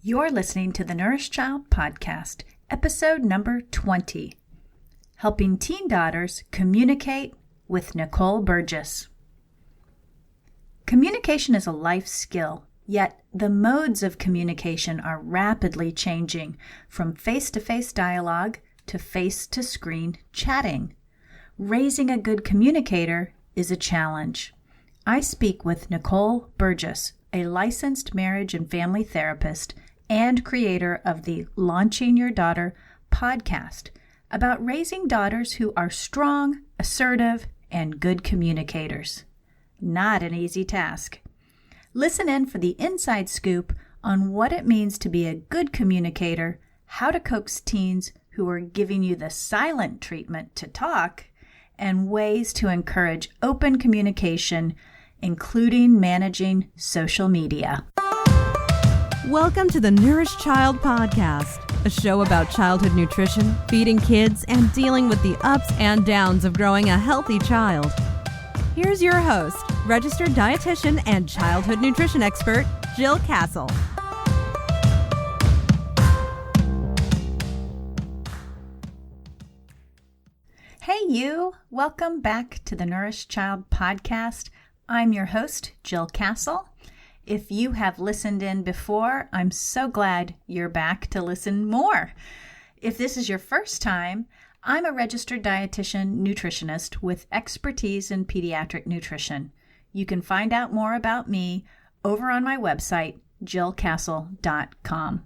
You're listening to the Nourished Child Podcast, episode number 20, Helping Teen Daughters Communicate with Nicole Burgess. Communication is a life skill, yet the modes of communication are rapidly changing from face-to-face dialogue to face-to-screen chatting. Raising a good communicator is a challenge. I speak with Nicole Burgess, a licensed marriage and family therapist and creator of the Launching Your Daughter podcast, about raising daughters who are strong, assertive, and good communicators. Not an easy task. Listen in for the inside scoop on what it means to be a good communicator, how to coax teens who are giving you the silent treatment to talk, and ways to encourage open communication, including managing social media. Welcome to the Nourished Child Podcast, a show about childhood nutrition, feeding kids, and dealing with the ups and downs of growing a healthy child. Here's your host, registered dietitian and childhood nutrition expert, Jill Castle. Hey you! Welcome back to the Nourished Child Podcast. I'm your host, Jill Castle. If you have listened in before, I'm so glad you're back to listen more. If this is your first time, I'm a registered dietitian nutritionist with expertise in pediatric nutrition. You can find out more about me over on my website, jillcastle.com.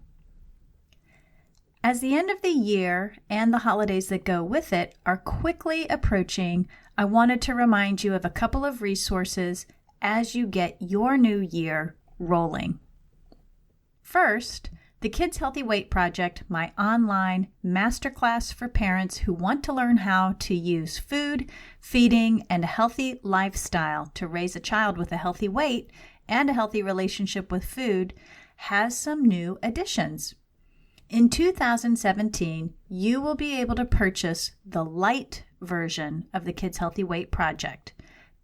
As the end of the year and the holidays that go with it are quickly approaching, I wanted to remind you of a couple of resources as you get your new year rolling. First, the Kids Healthy Weight Project, my online masterclass for parents who want to learn how to use food, feeding, and a healthy lifestyle to raise a child with a healthy weight and a healthy relationship with food, has some new additions. In 2017, you will be able to purchase the light version of the Kids Healthy Weight Project.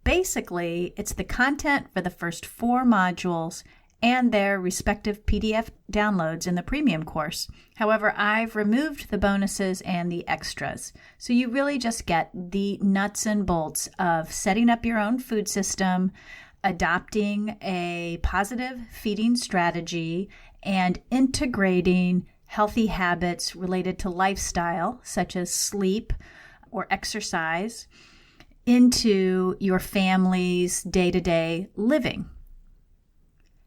Basically, it's the content for the first 4 modules and their respective PDF downloads in the premium course. However, I've removed the bonuses and the extras. So you really just get the nuts and bolts of setting up your own food system, adopting a positive feeding strategy, and integrating healthy habits related to lifestyle, such as sleep or exercise, into your family's day-to-day living.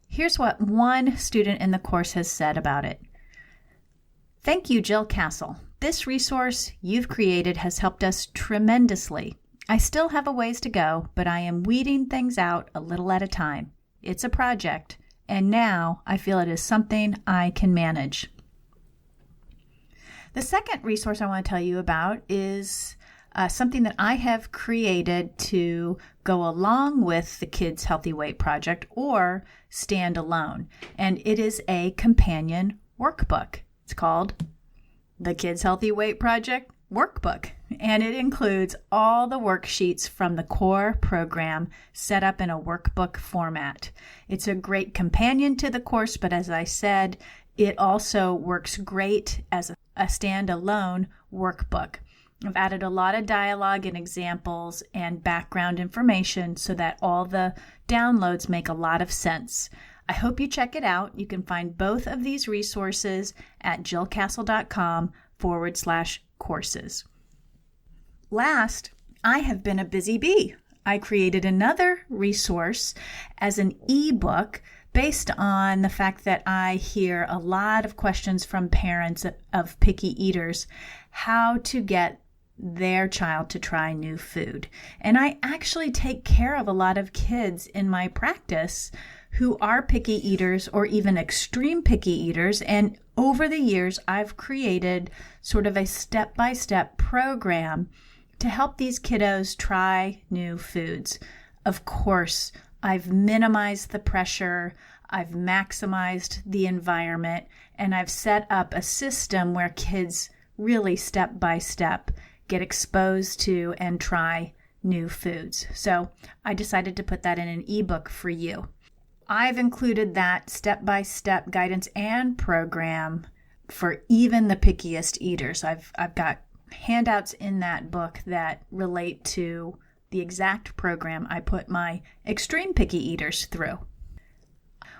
Here's what one student in the course has said about it. Thank you, Jill Castle. This resource you've created has helped us tremendously. I still have a ways to go, but I am weeding things out a little at a time. It's a project, and now I feel it is something I can manage. The second resource I want to tell you about is something that I have created to go along with the Kids Healthy Weight Project or stand alone. And it is a companion workbook. It's called the Kids Healthy Weight Project Workbook. And it includes all the worksheets from the core program set up in a workbook format. It's a great companion to the course, but as I said, it also works great as a standalone workbook. I've added a lot of dialogue and examples and background information so that all the downloads make a lot of sense. I hope you check it out. You can find both of these resources at jillcastle.com/courses. Last, I have been a busy bee. I created another resource as an ebook based on the fact that I hear a lot of questions from parents of picky eaters, how to get their child to try new food. And I actually take care of a lot of kids in my practice who are picky eaters or even extreme picky eaters. And over the years, I've created sort of a step-by-step program to help these kiddos try new foods. Of course, I've minimized the pressure, I've maximized the environment, and I've set up a system where kids really step by step get exposed to and try new foods. So I decided to put that in an ebook for you. I've included that step-by-step guidance and program for even the pickiest eaters. I've got handouts in that book that relate to the exact program I put my extreme picky eaters through.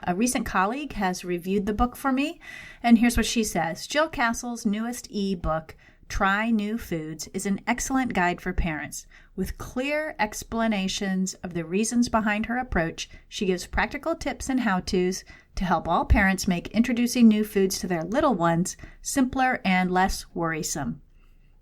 A recent colleague has reviewed the book for me, and here's what she says. Jill Castle's newest e-book, Try New Foods, is an excellent guide for parents. With clear explanations of the reasons behind her approach, she gives practical tips and how-tos to help all parents make introducing new foods to their little ones simpler and less worrisome.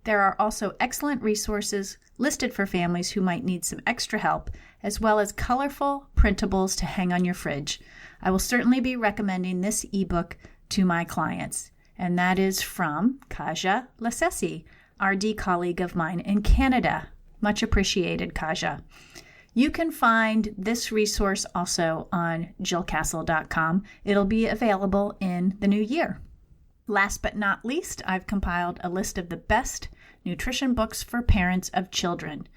There are also excellent resources listed for families who might need some extra help, as well as colorful printables to hang on your fridge. I will certainly be recommending this ebook to my clients. And that is from Kaja Lasesi, RD colleague of mine in Canada. Much appreciated, Kaja. You can find this resource also on jillcastle.com. It'll be available in the new year. Last but not least, I've compiled a list of the best nutrition books for parents of children.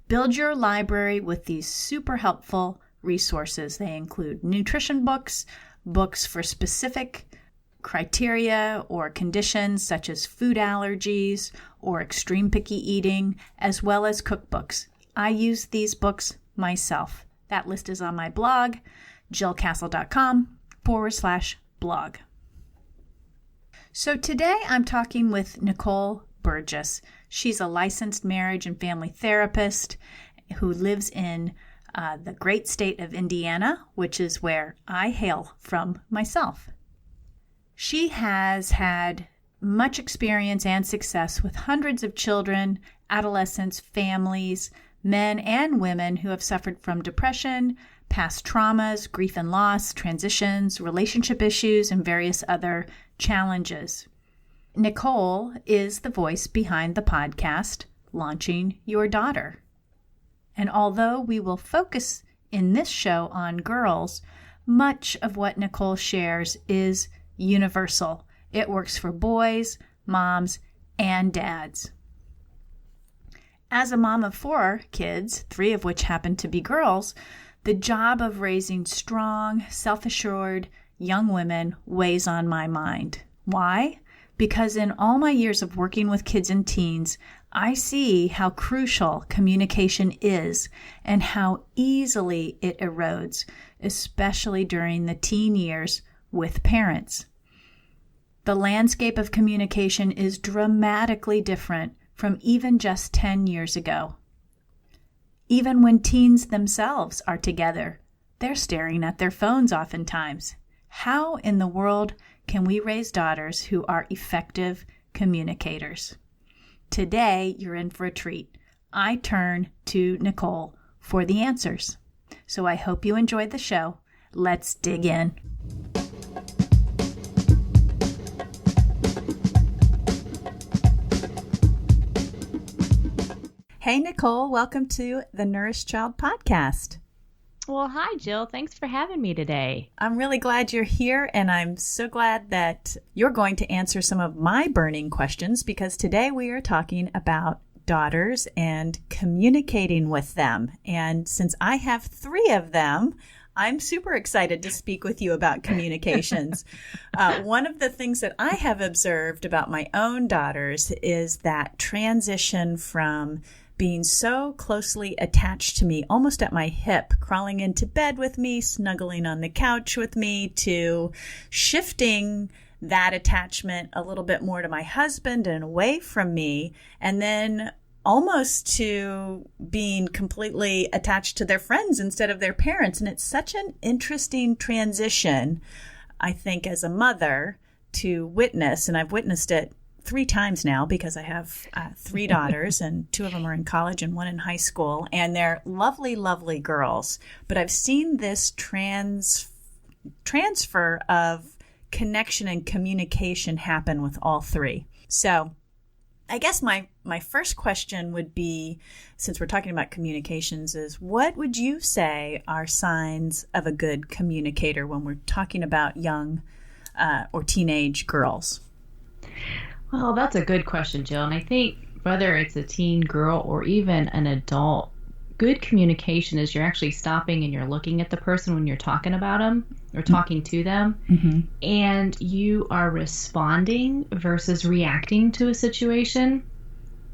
Build your library with these super helpful resources. They include nutrition books, books for specific criteria or conditions such as food allergies or extreme picky eating, as well as cookbooks. I use these books myself. That list is on my blog, jillcastle.com/blog. So today I'm talking with Nicole Burgess. She's a licensed marriage and family therapist who lives in the great state of Indiana, which is where I hail from myself. She has had much experience and success with hundreds of children, adolescents, families, men and women who have suffered from depression, past traumas, grief and loss, transitions, relationship issues, and various other challenges. Nicole is the voice behind the podcast, Launching Your Daughter. And although we will focus in this show on girls, much of what Nicole shares is universal. It works for boys, moms, and dads. As a mom of 4 kids, 3 of which happen to be girls, the job of raising strong, self-assured young women weighs on my mind. Why? Because in all my years of working with kids and teens, I see how crucial communication is and how easily it erodes, especially during the teen years with parents. The landscape of communication is dramatically different from even just 10 years ago. Even when teens themselves are together, they're staring at their phones oftentimes. How in the world can we raise daughters who are effective communicators? Today, you're in for a treat. I turn to Nicole for the answers. So I hope you enjoyed the show. Let's dig in. Hey, Nicole, welcome to the Nourished Child podcast. Well, hi, Jill. Thanks for having me today. I'm really glad you're here, and I'm so glad that you're going to answer some of my burning questions, because today we are talking about daughters and communicating with them. And since I have 3 of them, I'm super excited to speak with you about communications. One of the things that I have observed about my own daughters is that transition from being so closely attached to me, almost at my hip, crawling into bed with me, snuggling on the couch with me, to shifting that attachment a little bit more to my husband and away from me, and then almost to being completely attached to their friends instead of their parents. And it's such an interesting transition, I think, as a mother to witness, and I've witnessed it 3 times now because I have 3 daughters, and 2 of them are in college and 1 in high school, and they're lovely, lovely girls. But I've seen this transfer of connection and communication happen with all 3. So I guess my first question would be, since we're talking about communications, is what would you say are signs of a good communicator when we're talking about young or teenage girls? Well, that's a good question, Jill. And I think whether it's a teen girl or even an adult good communication is you're actually stopping and you're looking at the person when you're talking about them or talking to them, and you are responding versus reacting to a situation.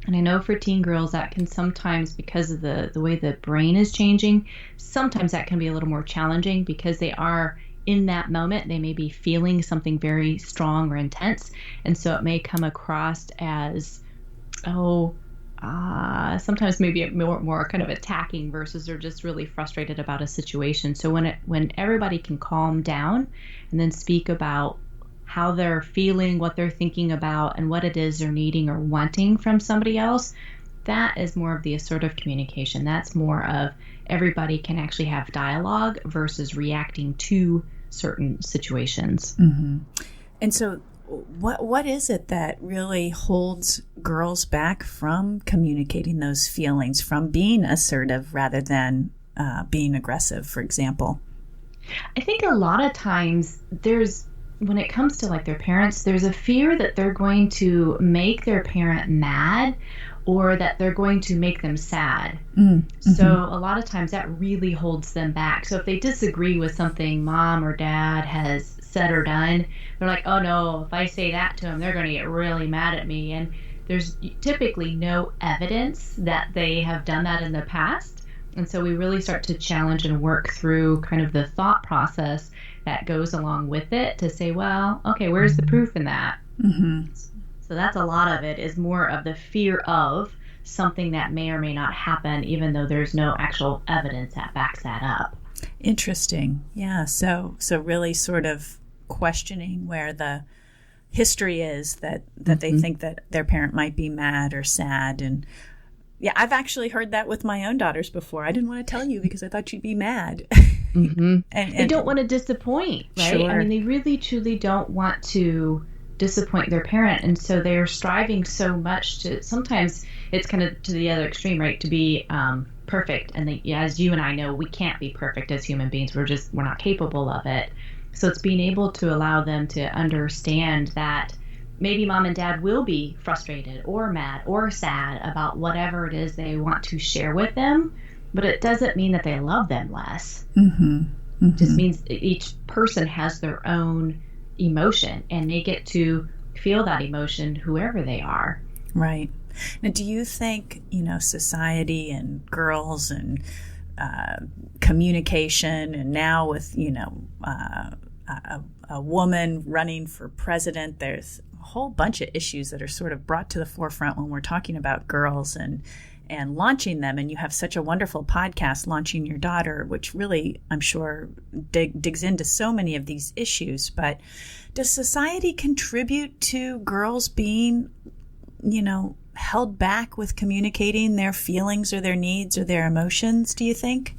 And I know for teen girls that can sometimes, because of the way the brain is changing, sometimes that can be a little more challenging because they are in that moment. They may be feeling something very strong or intense. And so it may come across as, sometimes maybe a more kind of attacking versus they're just really frustrated about a situation. So when everybody can calm down and then speak about how they're feeling, what they're thinking about, and what it is they're needing or wanting from somebody else, that is more of the assertive communication. That's more of everybody can actually have dialogue versus reacting to certain situations. And so what is it that really holds girls back from communicating those feelings, from being assertive rather than being aggressive, for example? I think a lot of times when it comes to like their parents, there's a fear that they're going to make their parent mad or that they're going to make them sad. So a lot of times that really holds them back. So if they disagree with something mom or dad has said or done, they're like, oh no, if I say that to them, they're going to get really mad at me. And there's typically no evidence that they have done that in the past. And so we really start to challenge and work through kind of the thought process that goes along with it to say, well, okay, where's the proof in that? So that's a lot of it, is more of the fear of something that may or may not happen, even though there's no actual evidence that backs that up. Interesting. Yeah. So really sort of questioning where the history is that they think that their parent might be mad or sad. And yeah, I've actually heard that with my own daughters before. I didn't want to tell you because I thought you'd be mad. And they don't want to disappoint, right? Sure. I mean, they really, truly don't want to disappoint their parent. And so they're striving so much to, sometimes it's kind of to the other extreme, right? To be perfect. And as you and I know, we can't be perfect as human beings. We're not capable of it. So it's being able to allow them to understand that maybe mom and dad will be frustrated or mad or sad about whatever it is they want to share with them, but it doesn't mean that they love them less. It just means each person has their own emotion and they get to feel that emotion whoever they are. Right. Now, do you think, society and girls and communication, and now with, a woman running for president, there's a whole bunch of issues that are sort of brought to the forefront when we're talking about girls and launching them. And you have such a wonderful podcast, Launching Your Daughter, which really, I'm sure, digs into so many of these issues. But does society contribute to girls being, held back with communicating their feelings or their needs or their emotions, do you think?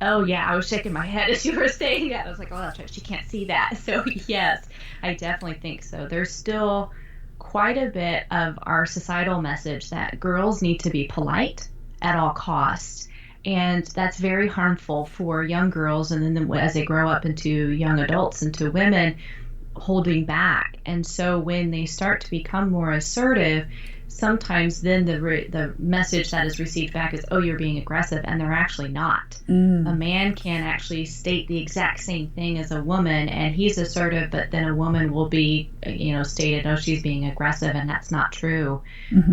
Oh, yeah. I was shaking my head as you were saying that. I was like, oh, that's right. She can't see that. So, yes, I definitely think so. There's still quite a bit of our societal message that girls need to be polite at all costs. And that's very harmful for young girls. And then as they grow up into young adults, into women, holding back. And so when they start to become more assertive, sometimes then the message that is received back is, oh, you're being aggressive, and they're actually not. A man can actually state the exact same thing as a woman, and he's assertive, but then a woman will be, stated, oh, she's being aggressive, and that's not true.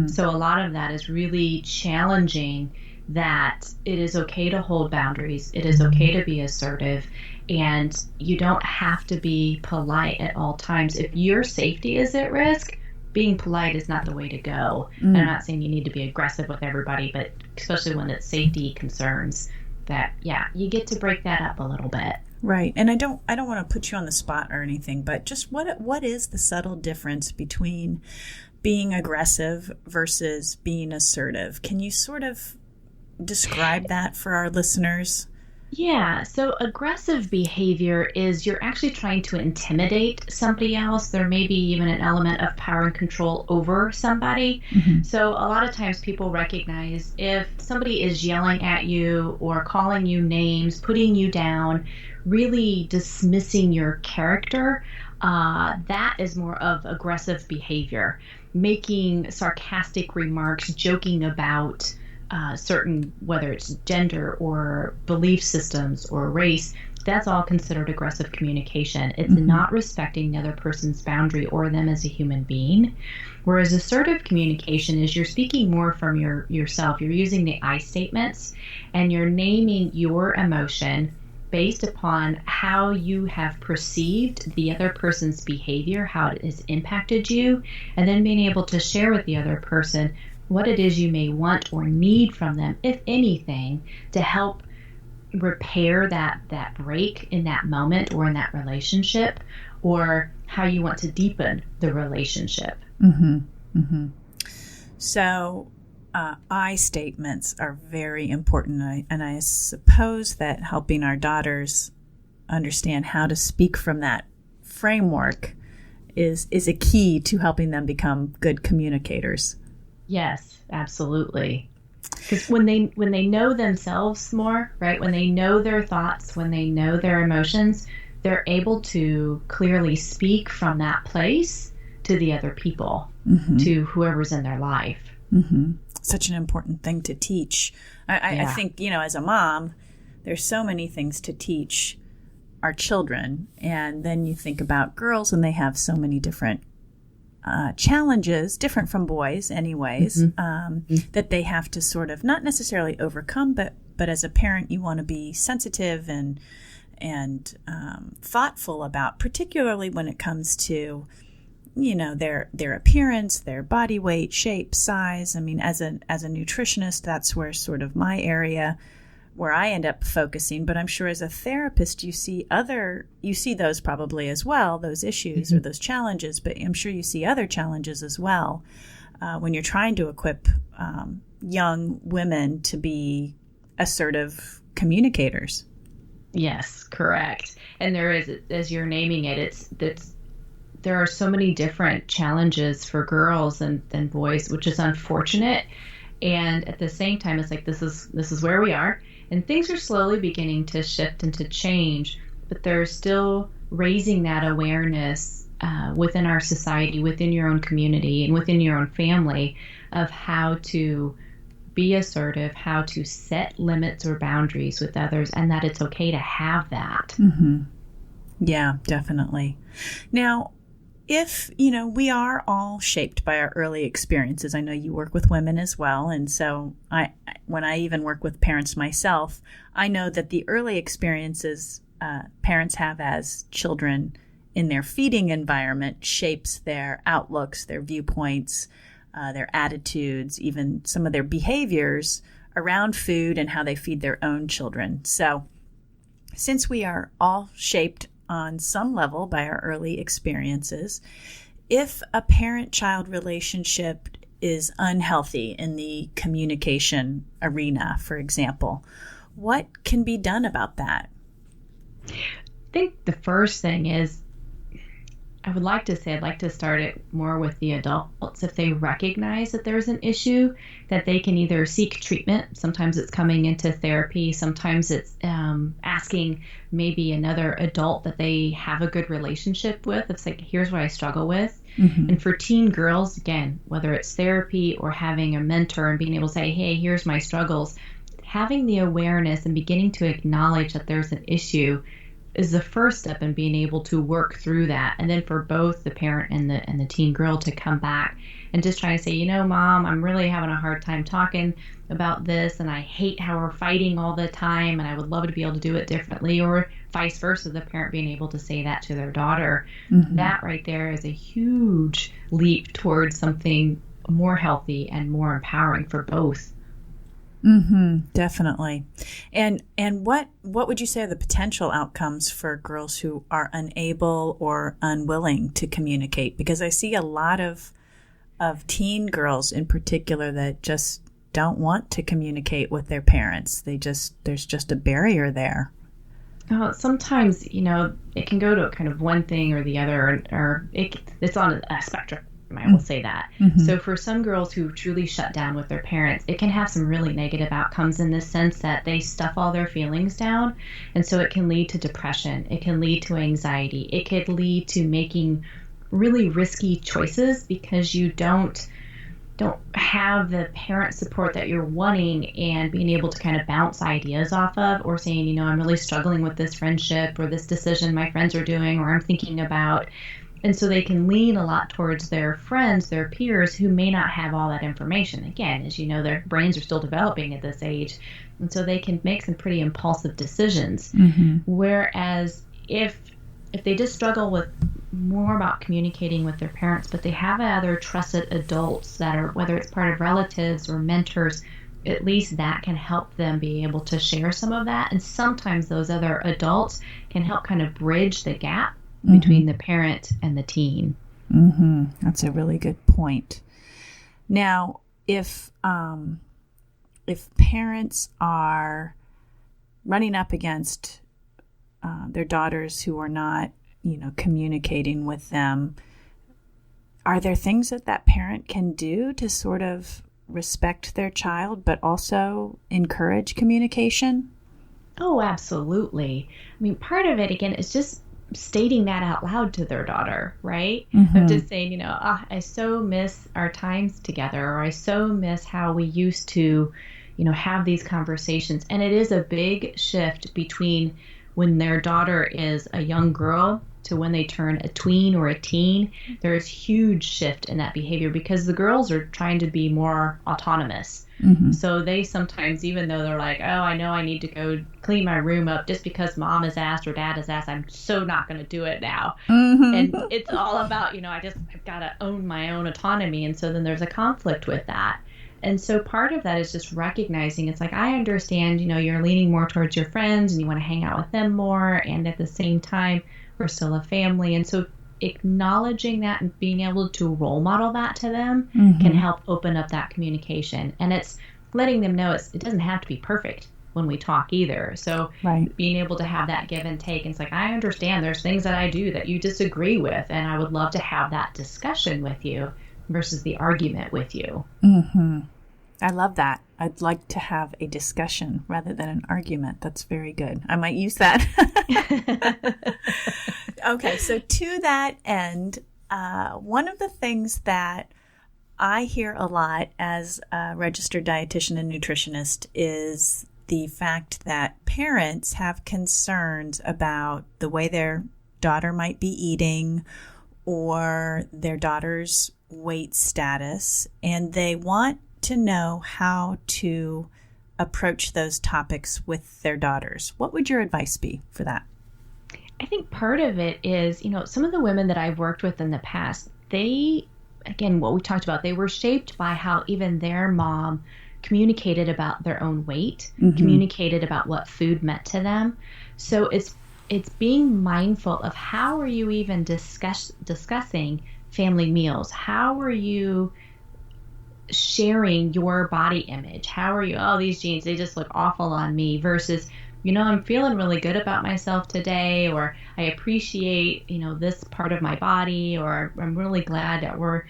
So a lot of that is really challenging that it is okay to hold boundaries. It is okay to be assertive, and you don't have to be polite at all times. If your safety is at risk, being polite is not the way to go. And I'm not saying you need to be aggressive with everybody, but especially when it's safety concerns, that, yeah, you get to break that up a little bit. Right. And I don't want to put you on the spot or anything, but just what is the subtle difference between being aggressive versus being assertive? Can you sort of describe that for our listeners? Yeah, so aggressive behavior is you're actually trying to intimidate somebody else. There may be even an element of power and control over somebody. So a lot of times people recognize if somebody is yelling at you or calling you names, putting you down, really dismissing your character, that is more of aggressive behavior. Making sarcastic remarks, joking about certain, whether it's gender or belief systems or race, that's all considered aggressive communication. It's not respecting the other person's boundary or them as a human being. Whereas assertive communication is you're speaking more from yourself. You're using the I statements and you're naming your emotion based upon how you have perceived the other person's behavior, how it has impacted you, and then being able to share with the other person what it is you may want or need from them, if anything, to help repair that break in that moment or in that relationship, or how you want to deepen the relationship. So I statements are very important, and I suppose that helping our daughters understand how to speak from that framework is a key to helping them become good communicators. Yes, absolutely. Because when they know themselves more, right, when they know their thoughts, when they know their emotions, they're able to clearly speak from that place to the other people, to whoever's in their life. Such an important thing to teach. I think, as a mom, there's so many things to teach our children. And then you think about girls, and they have so many different challenges, different from boys anyways, that they have to sort of not necessarily overcome, but as a parent, you want to be sensitive and thoughtful about, particularly when it comes to, their appearance, their body weight, shape, size. I mean, as a nutritionist, that's where sort of my area where I end up focusing, but I'm sure as a therapist, you see those probably as well, those issues or those challenges, but I'm sure you see other challenges as well when you're trying to equip young women to be assertive communicators. Yes, correct. And there is, as you're naming it, there are so many different challenges for girls than boys, which is unfortunate. And at the same time, it's like, this is where we are. And things are slowly beginning to shift and to change, but there's still raising that awareness within our society, within your own community, and within your own family of how to be assertive, how to set limits or boundaries with others, and that it's okay to have that. Yeah, definitely. Now, if, we are all shaped by our early experiences. I know you work with women as well. And so when I even work with parents myself, I know that the early experiences parents have as children in their feeding environment shapes their outlooks, their viewpoints, their attitudes, even some of their behaviors around food and how they feed their own children. So since we are all shaped on some level by our early experiences, if a parent-child relationship is unhealthy in the communication arena, for example, what can be done about that? I think the first thing is, I'd like to start it more with the adults. If they recognize that there's an issue, that they can either seek treatment. Sometimes it's coming into therapy. Sometimes it's asking maybe another adult that they have a good relationship with. It's like, here's what I struggle with. And for teen girls, again, whether it's therapy or having a mentor and being able to say, hey, here's my struggles, having the awareness and beginning to acknowledge that there's an issue is the first step in being able to work through that. And then for both the parent and the teen girl to come back and just try to say, Mom, I'm really having a hard time talking about this, and I hate how we're fighting all the time, and I would love to be able to do it differently, or vice versa, the parent being able to say that to their daughter. That right there is a huge leap towards something more healthy and more empowering for both. Definitely. And what would you say are the potential outcomes for girls who are unable or unwilling to communicate? Because I see a lot of teen girls in particular that just don't want to communicate with their parents. There's just a barrier there. Sometimes, it can go to kind of one thing or the other, or it's on a spectrum. I will say that. So for some girls who truly shut down with their parents, it can have some really negative outcomes in the sense that they stuff all their feelings down. And so it can lead to depression. It can lead to anxiety. It could lead to making really risky choices because you don't don't have the parent support that you're wanting and being able to kind of bounce ideas off of, or saying, I'm really struggling with this friendship or this decision my friends are doing or I'm thinking about. And so they can lean a lot towards their friends, their peers who may not have all that information. Again, as you know, their brains are still developing at this age. And so they can make some pretty impulsive decisions. Whereas if they just struggle with more about communicating with their parents, but they have other trusted adults that are, whether it's part of relatives or mentors, at least that can help them be able to share some of that. And sometimes those other adults can help kind of bridge the gap between the parent and the teen. That's a really good point. Now, if parents are running up against their daughters who are not, communicating with them, are there things that parent can do to sort of respect their child, but also encourage communication? Oh, absolutely. I mean, part of it, again, is just stating that out loud to their daughter, right? Of just saying, I so miss our times together, or I so miss how we used to, have these conversations. And it is a big shift between when their daughter is a young girl to when they turn a tween or a teen. There's huge shift in that behavior because the girls are trying to be more autonomous. So they sometimes, even though they're like, oh, I know I need to go clean my room up just because mom has asked or dad has asked, I'm so not going to do it now. And it's all about, I've got to own my own autonomy. And so then there's a conflict with that. And so part of that is just recognizing, it's like, I understand, you're leaning more towards your friends and you want to hang out with them more. And at the same time, we're still a family. And so acknowledging that and being able to role model that to them can help open up that communication. And it's letting them know it doesn't have to be perfect when we talk either. So being able to have that give and take. And it's like, I understand there's things that I do that you disagree with, and I would love to have that discussion with you versus the argument with you. I love that. I'd like to have a discussion rather than an argument. That's very good. I might use that. Okay, so to that end, one of the things that I hear a lot as a registered dietitian and nutritionist is the fact that parents have concerns about the way their daughter might be eating or their daughter's weight status, and they want to know how to approach those topics with their daughters. What would your advice be for that? I think part of it is, some of the women that I've worked with in the past, they, again, what we talked about, they were shaped by how even their mom communicated about their own weight, communicated about what food meant to them. So it's being mindful of how are you even discussing family meals? How are you sharing your body image? How are you, these jeans, they just look awful on me, versus, I'm feeling really good about myself today, or I appreciate, this part of my body, or I'm really glad that we're,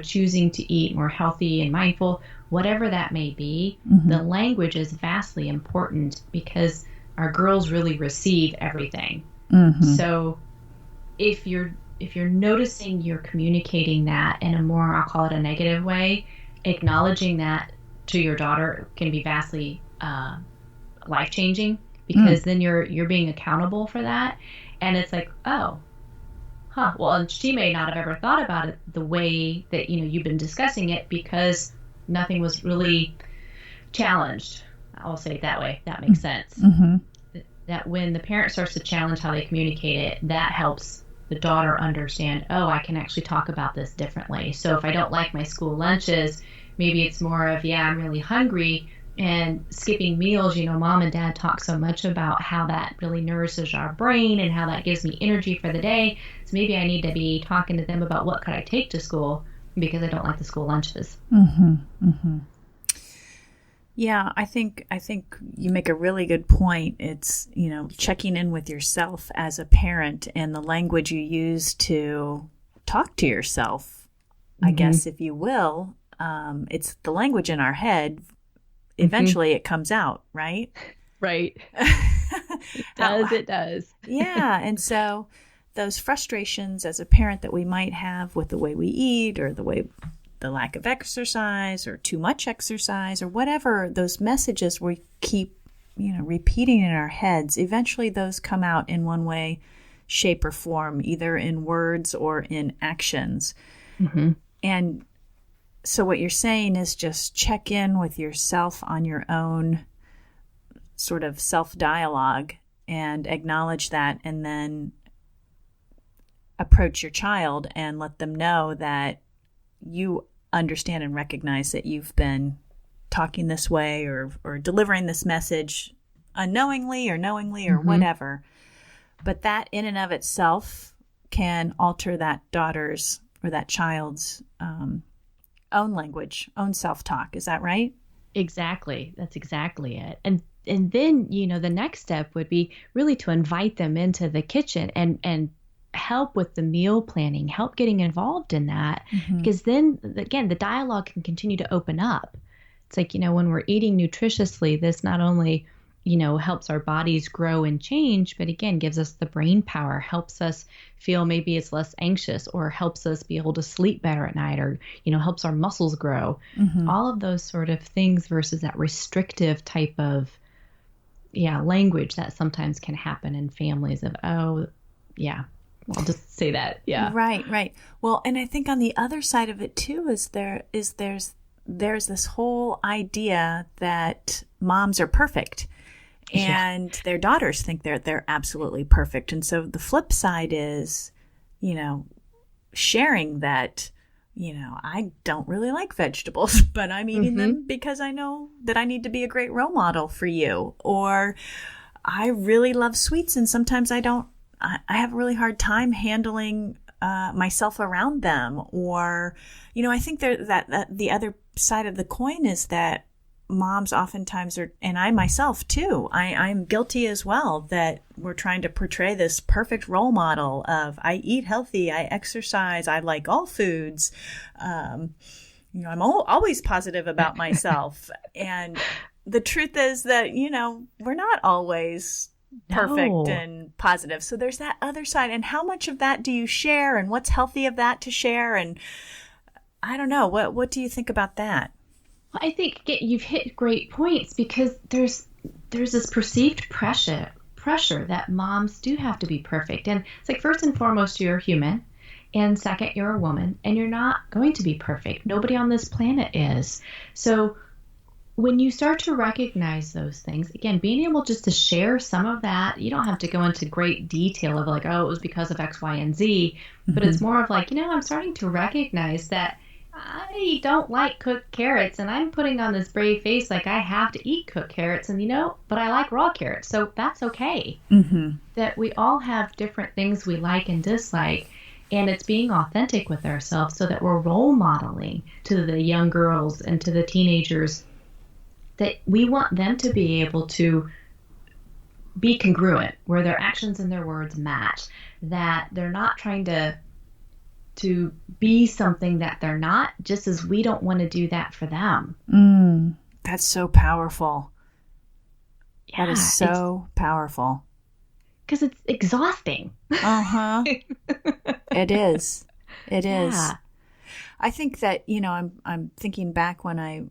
choosing to eat more healthy and mindful, whatever that may be. The language is vastly important because our girls really receive everything. So if you're noticing you're communicating that in a more, I'll call it a negative way, acknowledging that to your daughter can be vastly life-changing, because then you're being accountable for that. And it's like, well, and she may not have ever thought about it the way that, you've been discussing it, because nothing was really challenged. I'll say it that way. That makes sense. That when the parent starts to challenge how they communicate it, that helps the daughter understand, I can actually talk about this differently. So if I don't like my school lunches, maybe it's more of, I'm really hungry, and skipping meals. Mom and dad talk so much about how that really nourishes our brain and how that gives me energy for the day. So maybe I need to be talking to them about what could I take to school because I don't like the school lunches. Yeah, I think you make a really good point. It's, checking in with yourself as a parent and the language you use to talk to yourself, I guess, if you will. It's the language in our head. Eventually it comes out, right? Right. It does. Yeah. And so those frustrations as a parent that we might have with the way we eat or the way the lack of exercise or too much exercise or whatever those messages we keep, repeating in our heads, eventually those come out in one way, shape, or form, either in words or in actions. Mm-hmm. And so what you're saying is just check in with yourself on your own sort of self-dialogue and acknowledge that, and then approach your child and let them know that you understand and recognize that you've been talking this way or delivering this message unknowingly or knowingly or whatever. But that in and of itself can alter that daughter's or that child's own language, own self-talk. Is that right? Exactly. That's exactly it. And then, the next step would be really to invite them into the kitchen and help with the meal planning, help getting involved in that. Because then, again, the dialogue can continue to open up. It's like, when we're eating nutritiously, this not only, helps our bodies grow and change, but again, gives us the brain power, helps us feel maybe it's less anxious, or helps us be able to sleep better at night, or, helps our muscles grow. All of those sort of things versus that restrictive type of, language that sometimes can happen in families of, I'll just say that. Yeah. Right. Well, and I think on the other side of it too there's this whole idea that moms are perfect and their daughters think they're absolutely perfect. And so the flip side is, sharing that, I don't really like vegetables, but I'm eating them because I know that I need to be a great role model for you. Or I really love sweets and sometimes I have a really hard time handling myself around them. Or, I think that the other side of the coin is that moms oftentimes are, and I myself too, I'm guilty as well, that we're trying to portray this perfect role model of I eat healthy, I exercise, I like all foods. I'm always positive about myself. And the truth is that, we're not always perfect and positive. So there's that other side. And how much of that do you share, and what's healthy of that to share? And I don't know. What do you think about that? Well, I think you've hit great points, because there's this perceived pressure that moms do have to be perfect. And it's like, first and foremost, you're human. And second, you're a woman, and you're not going to be perfect. Nobody on this planet is. So when you start to recognize those things, again, being able just to share some of that, you don't have to go into great detail of like, it was because of X, Y, and Z, but it's more of like, I'm starting to recognize that I don't like cooked carrots, and I'm putting on this brave face like I have to eat cooked carrots, and but I like raw carrots, so that's okay. That we all have different things we like and dislike, and it's being authentic with ourselves so that we're role modeling to the young girls and to the teenagers that we want them to be able to be congruent, where their actions and their words match, that they're not trying to be something that they're not, just as we don't want to do that for them. That's so powerful. Yeah, that is so powerful. Because it's exhausting. It is. It is. Yeah. I think that, I'm thinking back when I,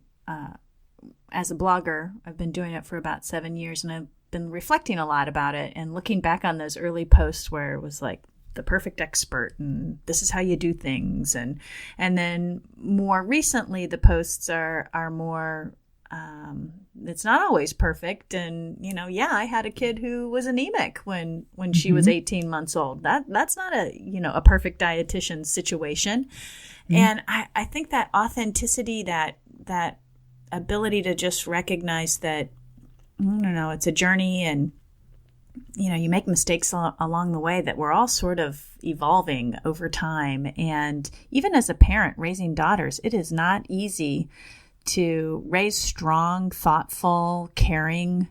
as a blogger, I've been doing it for about 7 years, and I've been reflecting a lot about it and looking back on those early posts where it was like, the perfect expert and this is how you do things, and then more recently the posts are more it's not always perfect, and I had a kid who was anemic when she was 18 months old. That's not a perfect dietitian situation. And I think that authenticity, that ability to just recognize that it's a journey, and you make mistakes along the way, that we're all sort of evolving over time. And even as a parent raising daughters, it is not easy to raise strong, thoughtful, caring,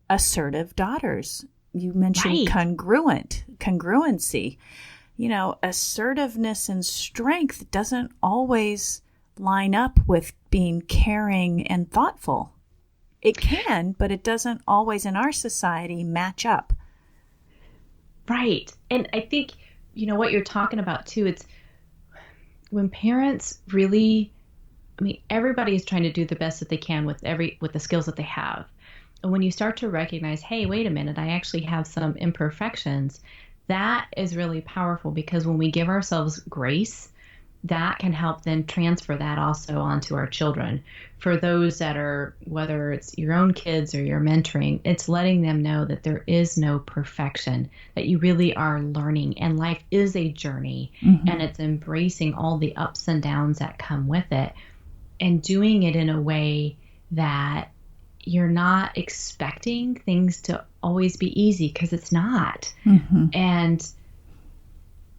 assertive daughters. You mentioned congruency. Assertiveness and strength doesn't always line up with being caring and thoughtful. It can, but it doesn't always in our society match up. Right. And I think, what you're talking about too, it's when parents really I mean, everybody is trying to do the best that they can with the skills that they have. And when you start to recognize, hey, wait a minute, I actually have some imperfections, that is really powerful, because when we give ourselves grace, that can help then transfer that also onto our children. For those that are, whether it's your own kids or you're mentoring, it's letting them know that there is no perfection, that you really are learning, and life is a journey, and it's embracing all the ups and downs that come with it, and doing it in a way that you're not expecting things to always be easy, because it's not. And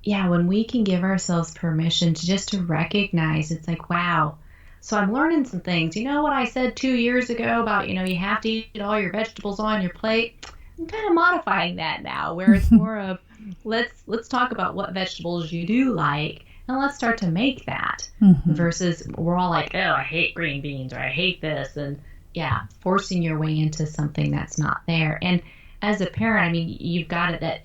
yeah, when we can give ourselves permission to just to recognize, it's like, wow, so I'm learning some things. You know what I said 2 years ago about, you have to eat all your vegetables on your plate? I'm kind of modifying that now, where it's more of, let's talk about what vegetables you do like, and let's start to make that, versus we're all like, oh, I hate green beans, or I hate this, and yeah, forcing your way into something that's not there. And as a parent, I mean, you've got it that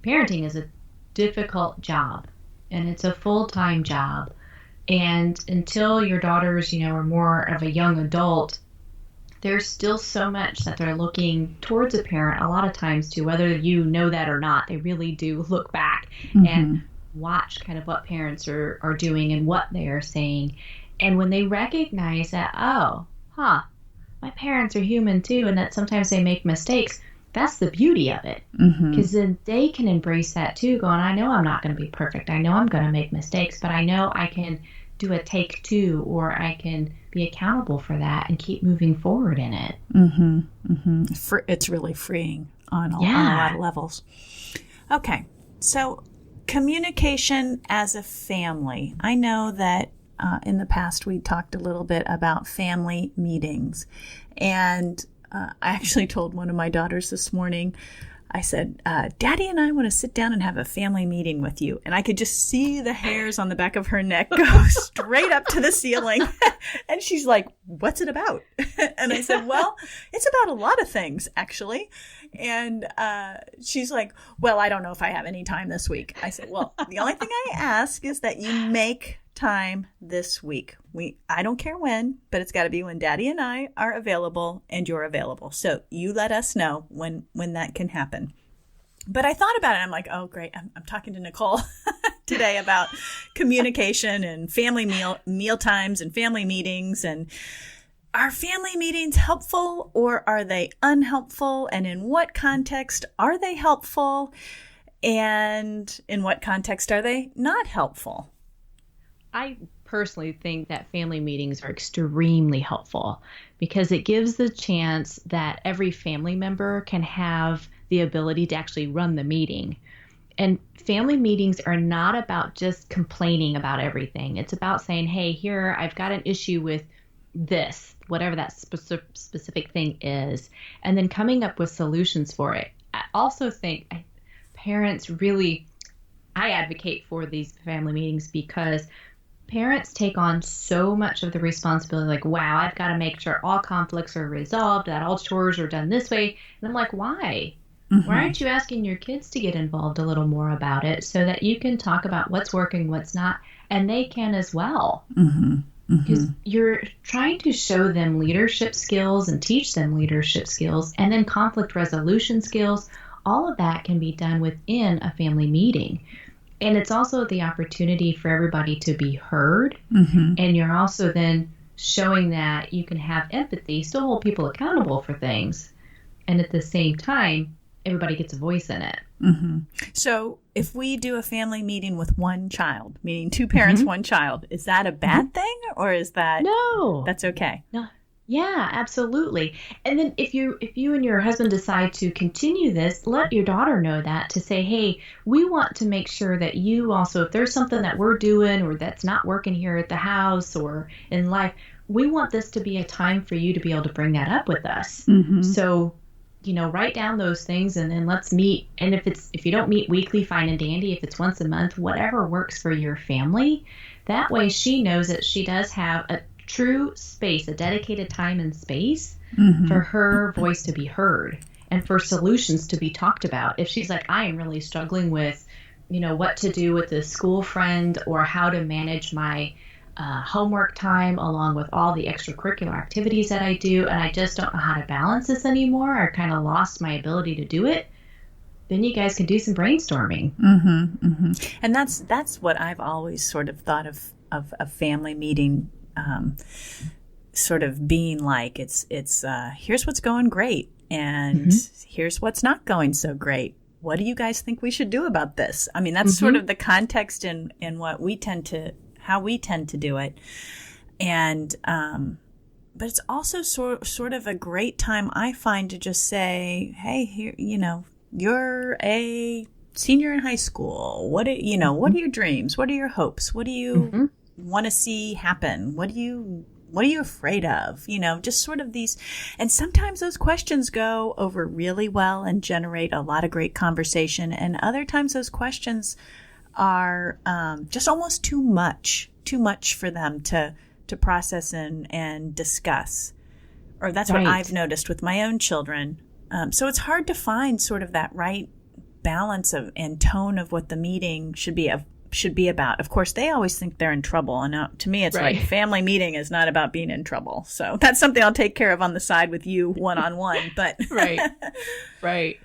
parenting is a difficult job, and it's a full-time job. And until your daughters, are more of a young adult, there's still so much that they're looking towards a parent a lot of times too, whether you know that or not. They really do look back and watch kind of what parents are doing and what they are saying. And when they recognize that, my parents are human too, and that sometimes they make mistakes, that's the beauty of it, because then they can embrace that too, going, I know I'm not going to be perfect. I know I'm going to make mistakes, but I know I can do a take two, or I can be accountable for that and keep moving forward in it. It's really freeing on a lot of levels. Okay, so communication as a family. I know that in the past we talked a little bit about family meetings, and I actually told one of my daughters this morning, I said, Daddy and I want to sit down and have a family meeting with you. And I could just see the hairs on the back of her neck go straight up to the ceiling. And she's like, what's it about? And I said, well, it's about a lot of things, actually. And she's like, well, I don't know if I have any time this week. I said, well, the only thing I ask is that you make time this week. I don't care when, but it's got to be when Daddy and I are available and you're available. So you let us know when that can happen. But I thought about it. I'm like, oh, great. I'm talking to Nicole today about communication and family meal times and family meetings. And are family meetings helpful, or are they unhelpful? And in what context are they helpful? And in what context are they not helpful? I personally think that family meetings are extremely helpful, because it gives the chance that every family member can have the ability to actually run the meeting. And family meetings are not about just complaining about everything. It's about saying, hey, here, I've got an issue with this, whatever that specific thing is, and then coming up with solutions for it. I also think parents really, I advocate for these family meetings, because parents take on so much of the responsibility, like, wow, I've got to make sure all conflicts are resolved, that all chores are done this way. And I'm like, why? Why aren't you asking your kids to get involved a little more about it, so that you can talk about what's working, what's not, and they can as well? Because you're trying to show them leadership skills and teach them leadership skills, and then conflict resolution skills. All of that can be done within a family meeting. And it's also the opportunity for everybody to be heard. And you're also then showing that you can have empathy, still hold people accountable for things. And at the same time, everybody gets a voice in it. So if we do a family meeting with one child, meaning two parents, one child, is that a bad thing, or is that... No. That's okay? No. Yeah, absolutely. And then if you and your husband decide to continue this, let your daughter know that, to say, hey, we want to make sure that you also, if there's something that we're doing or that's not working here at the house or in life, we want this to be a time for you to be able to bring that up with us. So, write down those things, and then let's meet. And if you don't meet weekly, fine and dandy. If it's once a month, whatever works for your family, that way she knows that she does have a true space, a dedicated time and space for her voice to be heard and for solutions to be talked about. If she's like, I am really struggling with, what to do with a school friend, or how to manage my homework time along with all the extracurricular activities that I do, and I just don't know how to balance this anymore. I kind of lost my ability to do it. Then you guys can do some brainstorming. And that's what I've always sort of thought of a family meeting, sort of being like, it's here's what's going great, and here's what's not going so great. What do you guys think we should do about this? I mean, that's sort of the context in what we how we tend to do it. And, but it's also sort of a great time, I find, to just say, hey, here, you're a senior in high school. What are your dreams? What are your hopes? What do you want to see happen? What are you afraid of? Just sort of these. And sometimes those questions go over really well and generate a lot of great conversation. And other times those questions are just almost too much for them to process and discuss. Or that's what I've noticed with my own children. So it's hard to find sort of that right balance and tone of what the meeting should be about. Of course, they always think they're in trouble. And to me, it's like family meeting is not about being in trouble. So that's something I'll take care of on the side with you one-on-one. But Right.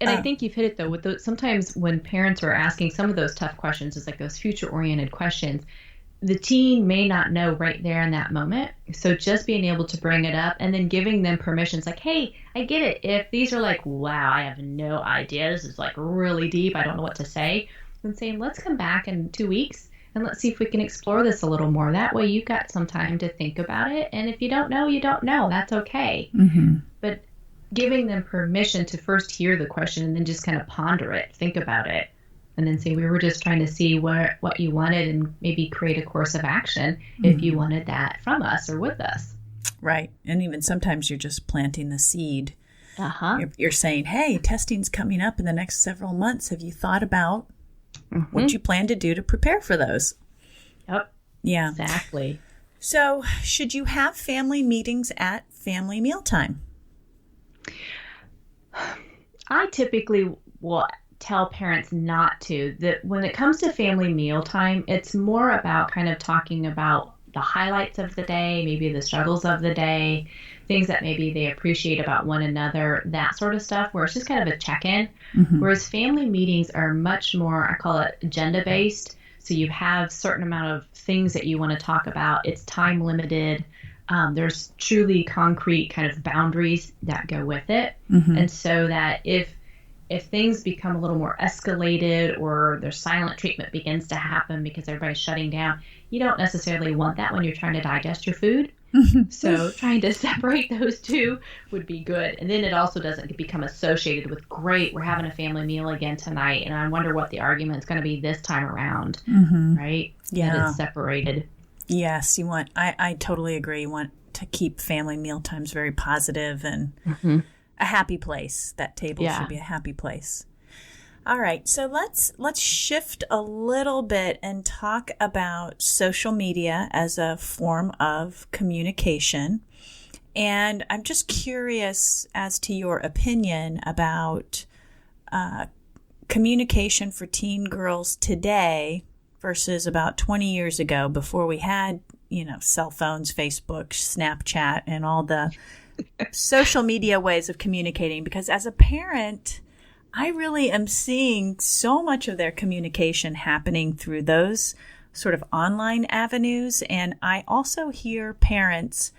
And I think you've hit it, though, with sometimes when parents are asking some of those tough questions, it's like those future-oriented questions, the teen may not know right there in that moment. So just being able to bring it up and then giving them permission. It's like, hey, I get it. If these are like, wow, I have no idea. This is like really deep. I don't know what to say. And saying, let's come back in 2 weeks and let's see if we can explore this a little more. That way you've got some time to think about it. And if you don't know, you don't know. That's okay. But giving them permission to first hear the question and then just kind of ponder it, think about it, and then say, we were just trying to see what you wanted and maybe create a course of action if you wanted that from us or with us. Right. And even sometimes you're just planting the seed. You're saying, hey, testing's coming up in the next several months. Have you thought about what you plan to do to prepare for those? Yep. Yeah. Exactly. So should you have family meetings at family mealtime? I typically will tell parents not to. That when it comes to family mealtime, it's more about kind of talking about the highlights of the day, maybe the struggles of the day, things that maybe they appreciate about one another, that sort of stuff, where it's just kind of a check-in. Whereas family meetings are much more, I call it agenda-based. So you have certain amount of things that you want to talk about. It's time limited. There's truly concrete kind of boundaries that go with it. And so that if things become a little more escalated or their silent treatment begins to happen because everybody's shutting down, you don't necessarily want that when you're trying to digest your food. So trying to separate those two would be good. And then it also doesn't become associated with, great, we're having a family meal again tonight, and I wonder what the argument's going to be this time around, right? Yeah. That it's separated. Yes, I totally agree. You want to keep family meal times very positive and a happy place. That table should be a happy place. All right, so let's shift a little bit and talk about social media as a form of communication. And I'm just curious as to your opinion about communication for teen girls today versus about 20 years ago, before we had, cell phones, Facebook, Snapchat, and all the social media ways of communicating. Because as a parent, I really am seeing so much of their communication happening through those sort of online avenues. And I also hear parents,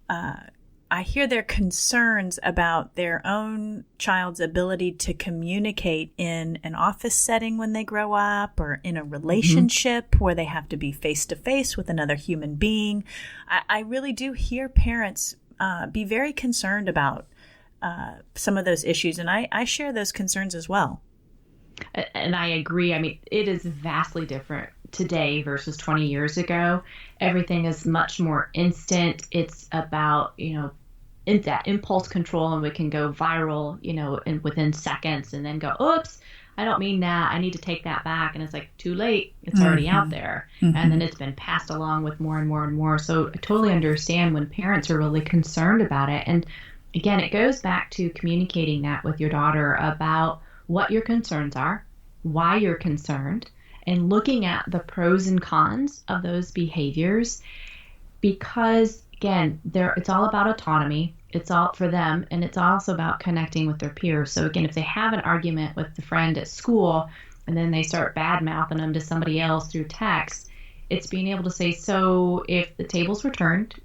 I hear their concerns about their own child's ability to communicate in an office setting when they grow up, or in a relationship where they have to be face-to-face with another human being. I really do hear parents be very concerned about some of those issues, and I share those concerns as well. And I agree. I mean, it is vastly different today versus 20 years ago. Everything is much more instant. It's about, in that impulse control, and we can go viral, within seconds, and then go, oops, I don't mean that. I need to take that back. And it's like, too late. It's already out there. And then it's been passed along with more and more and more. So I totally understand when parents are really concerned about it. And again, it goes back to communicating that with your daughter about what your concerns are, why you're concerned, and looking at the pros and cons of those behaviors, because again, it's all about autonomy. It's all for them, and it's also about connecting with their peers. So again, if they have an argument with the friend at school and then they start bad mouthing them to somebody else through text, it's being able to say, so if the tables were turned,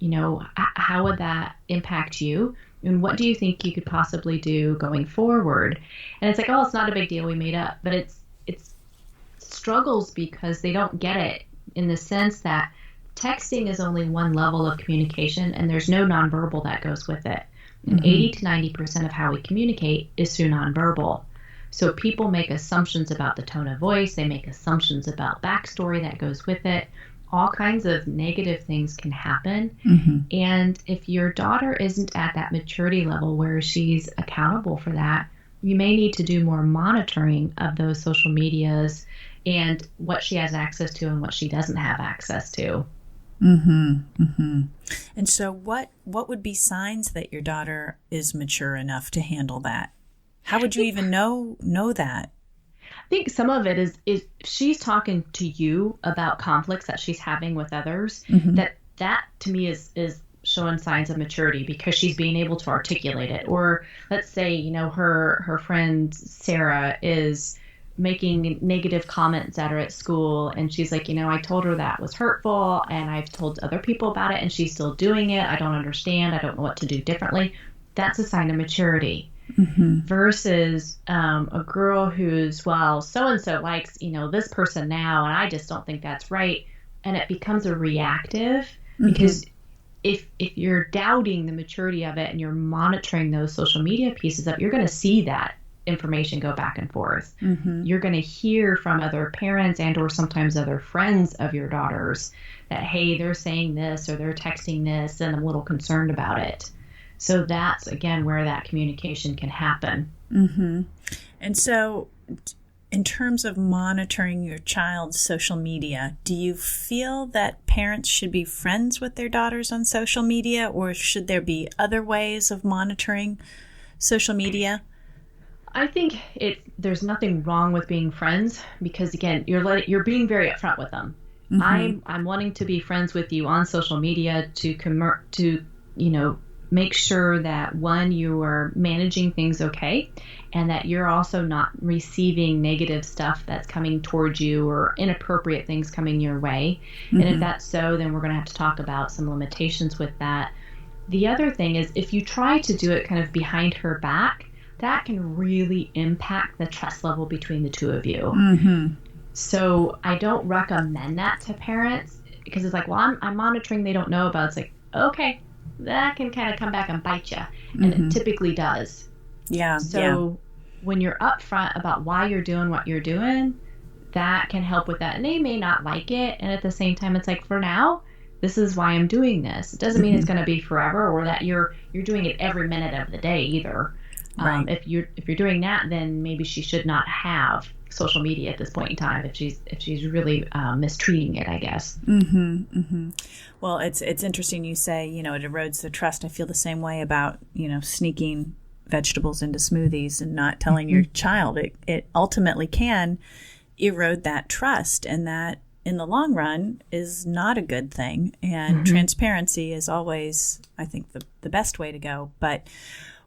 how would that impact you? And what do you think you could possibly do going forward? And it's like, oh, it's not a big deal, we made up. But it's struggles because they don't get it, in the sense that texting is only one level of communication, and there's no nonverbal that goes with it. And 80 to 90% of how we communicate is through nonverbal. So people make assumptions about the tone of voice. They make assumptions about backstory that goes with it. All kinds of negative things can happen. And if your daughter isn't at that maturity level where she's accountable for that, you may need to do more monitoring of those social medias and what she has access to and what she doesn't have access to. And so what would be signs that your daughter is mature enough to handle that? How would you even know that? I think some of it is if she's talking to you about conflicts that she's having with others, that to me is showing signs of maturity, because she's being able to articulate it. Or let's say, her friend Sarah is making negative comments at her at school, and she's like, I told her that was hurtful, and I've told other people about it, and she's still doing it. I don't understand. I don't know what to do differently. That's a sign of maturity. Versus a girl who's, well, so-and-so likes, this person now, and I just don't think that's right. And it becomes a reactive, because if you're doubting the maturity of it and you're monitoring those social media pieces up, you're going to see that information go back and forth. You're going to hear from other parents and or sometimes other friends of your daughters that, hey, they're saying this or they're texting this, and I'm a little concerned about it. So that's, again, where that communication can happen. And so in terms of monitoring your child's social media, do you feel that parents should be friends with their daughters on social media, or should there be other ways of monitoring social media? I think there's nothing wrong with being friends, because, again, you're being very upfront with them. I'm wanting to be friends with you on social media to make sure that, one, you are managing things okay, and that you're also not receiving negative stuff that's coming towards you or inappropriate things coming your way. And if that's so, then we're going to have to talk about some limitations with that. The other thing is, if you try to do it kind of behind her back, that can really impact the trust level between the two of you. So I don't recommend that to parents, because it's like, well, I'm monitoring, they don't know about it. It's like, okay, that can kind of come back and bite you. And it typically does. So when you're upfront about why you're doing what you're doing, that can help with that. And they may not like it. And at the same time, it's like, for now, this is why I'm doing this. It doesn't mean it's going to be forever, or that you're doing it every minute of the day either. If you're doing that, then maybe she should not have social media at this point in time, if she's really mistreating it, I guess. Well, it's interesting you say, it erodes the trust. I feel the same way about, sneaking vegetables into smoothies and not telling your child. It ultimately can erode that trust, and that in the long run is not a good thing. And transparency is always, I think, the best way to go. But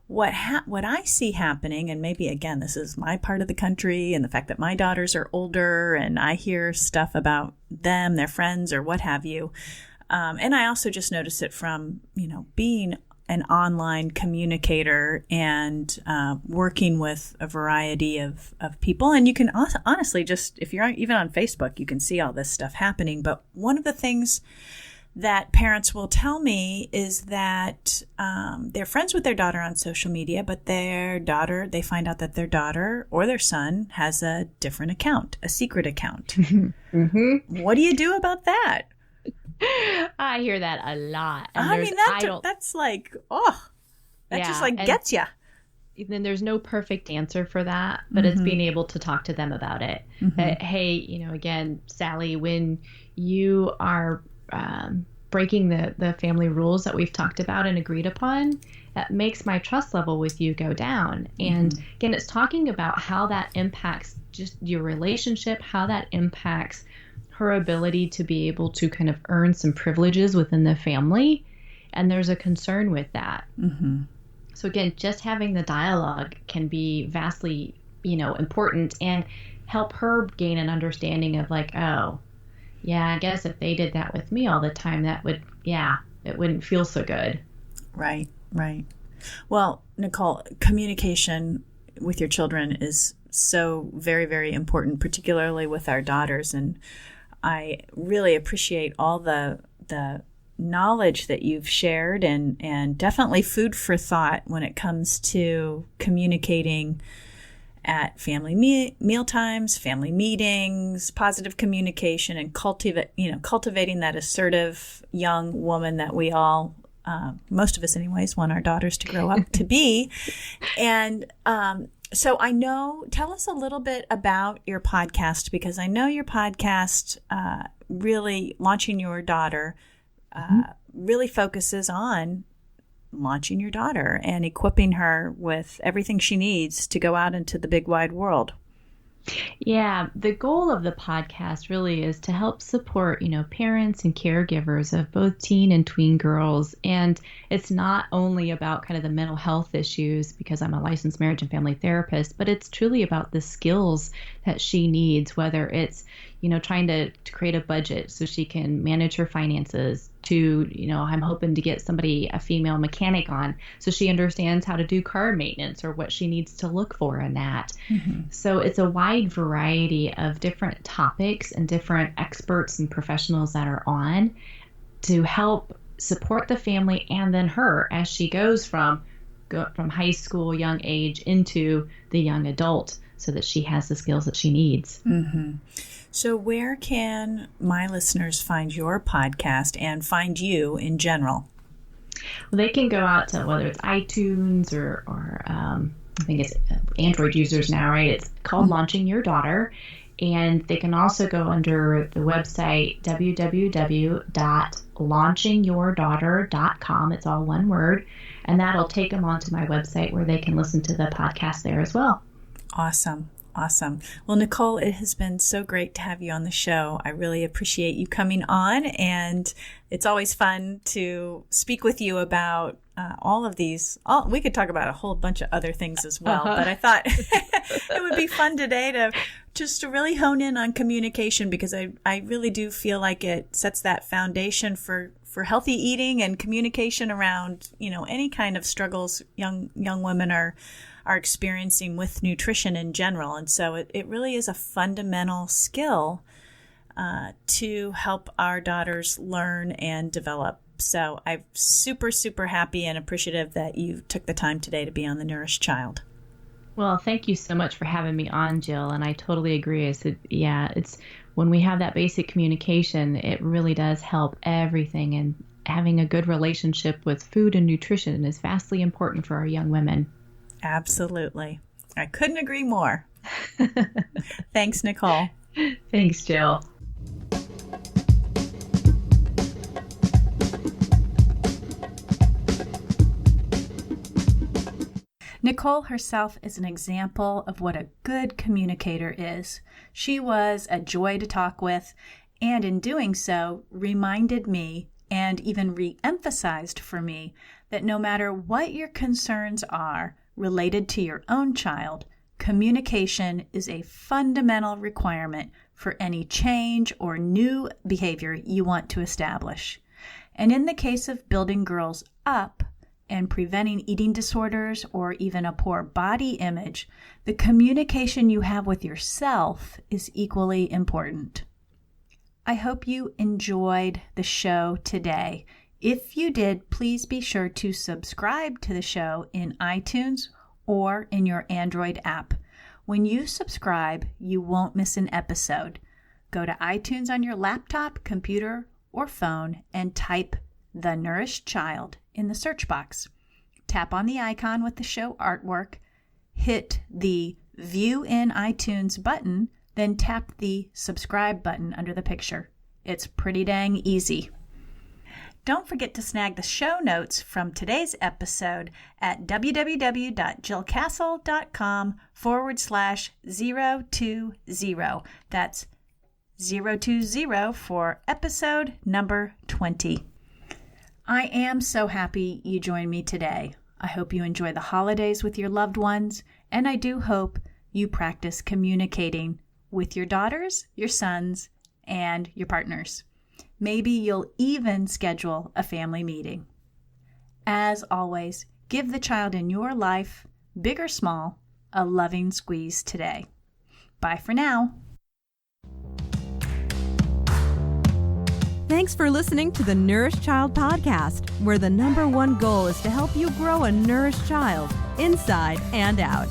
what I see happening, and maybe, again, this is my part of the country and the fact that my daughters are older and I hear stuff about them, their friends, or what have you. And I also just notice it from, being an online communicator and working with a variety of people. And you can honestly just, if you're even on Facebook, you can see all this stuff happening. But one of the things that parents will tell me is that they're friends with their daughter on social media, but they find out that their daughter or their son has a different account, a secret account. What do you do about that? I hear that a lot. And that's like, just like gets you. Then there's no perfect answer for that, but it's being able to talk to them about it. That, hey, again, Sally, when you are breaking the family rules that we've talked about and agreed upon, that makes my trust level with you go down. And again, it's talking about how that impacts just your relationship, how that impacts her ability to be able to kind of earn some privileges within the family. And there's a concern with that. So again, just having the dialogue can be vastly, important and help her gain an understanding of like, oh, yeah, I guess if they did that with me all the time, that would, it wouldn't feel so good. Right. Well, Nicole, communication with your children is so very, very important, particularly with our daughters. And I really appreciate all the knowledge that you've shared and definitely food for thought when it comes to communicating at family meal times, family meetings, positive communication, and cultivating that assertive young woman that we all, most of us anyways, want our daughters to grow up to be. And so tell us a little bit about your podcast, because I know your podcast, really launching your daughter, really focuses on launching your daughter and equipping her with everything she needs to go out into the big wide world. Yeah, the goal of the podcast really is to help support, parents and caregivers of both teen and tween girls. And it's not only about kind of the mental health issues, because I'm a licensed marriage and family therapist, but it's truly about the skills that she needs, whether it's, trying to create a budget so she can manage her finances, to, I'm hoping to get a female mechanic on so she understands how to do car maintenance or what she needs to look for in that. So it's a wide variety of different topics and different experts and professionals that are on to help support the family and then her as she goes from high school, young age into the young adult, so that she has the skills that she needs. So where can my listeners find your podcast and find you in general? Well, they can go out to whether it's iTunes or I think it's Android users now, right? It's called Launching Your Daughter. And they can also go under the website www.launchingyourdaughter.com. It's all one word. And that'll take them onto my website where they can listen to the podcast there as well. Awesome. Well, Nicole, it has been so great to have you on the show. I really appreciate you coming on, and it's always fun to speak with you about all of these. We could talk about a whole bunch of other things as well, but I thought it would be fun today to really hone in on communication, because I really do feel like it sets that foundation for healthy eating and communication around, any kind of struggles young women are experiencing with nutrition in general. And so it really is a fundamental skill to help our daughters learn and develop. So I'm super, super happy and appreciative that you took the time today to be on The Nourished Child. Well, thank you so much for having me on, Jill. And I totally agree. It's when we have that basic communication, it really does help everything. And having a good relationship with food and nutrition is vastly important for our young women. Absolutely. I couldn't agree more. Thanks, Nicole. Thanks, Jill. Nicole herself is an example of what a good communicator is. She was a joy to talk with, and in doing so, reminded me and even re-emphasized for me that no matter what your concerns are related to your own child, communication is a fundamental requirement for any change or new behavior you want to establish. And in the case of building girls up and preventing eating disorders or even a poor body image, the communication you have with yourself is equally important. I hope you enjoyed the show today. If you did, please be sure to subscribe to the show in iTunes or in your Android app. When you subscribe, you won't miss an episode. Go to iTunes on your laptop, computer, or phone and type The Nourished Child in the search box. Tap on the icon with the show artwork, hit the View in iTunes button, then tap the subscribe button under the picture. It's pretty dang easy. Don't forget to snag the show notes from today's episode at www.jillcastle.com/020. That's 020 for episode number 20. I am so happy you joined me today. I hope you enjoy the holidays with your loved ones, and I do hope you practice communicating with your daughters, your sons, and your partners. Maybe you'll even schedule a family meeting. As always, give the child in your life, big or small, a loving squeeze today. Bye for now. Thanks for listening to the Nourished Child Podcast, where the #1 goal is to help you grow a nourished child, inside and out.